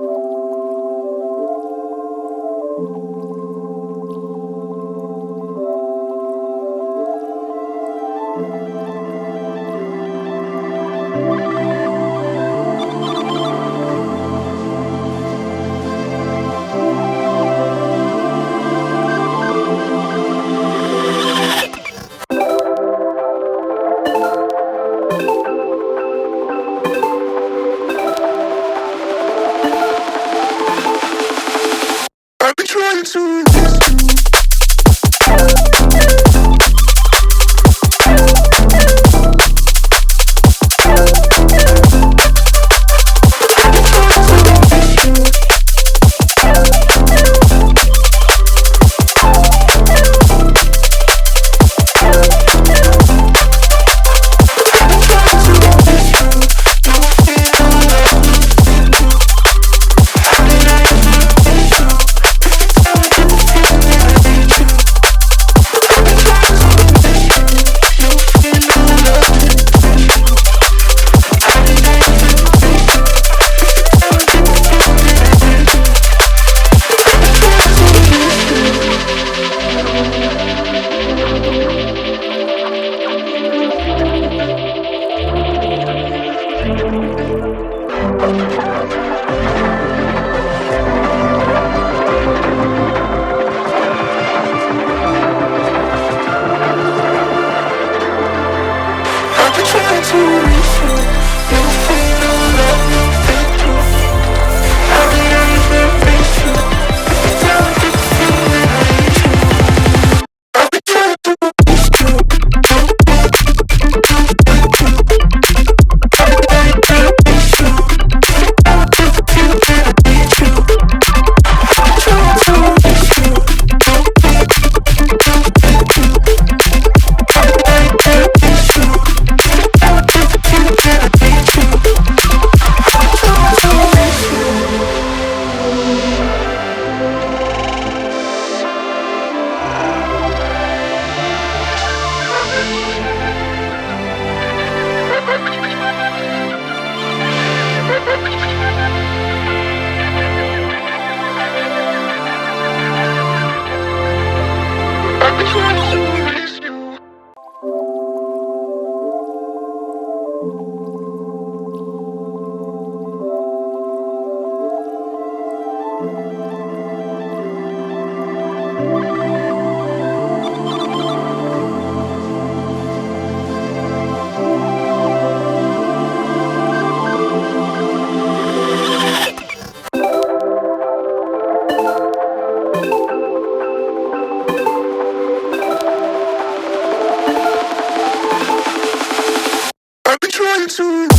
I've been trying to. I've been trying to reach you. You feel love me, thank you. I've been trying to reach you. Tell me if you feel it, I need you. I've been trying to reach you. I've been trying to reach you. Tell me if you feel it, I need you. I've been trying to reach you. I've been trying to reach you. I've been trying to.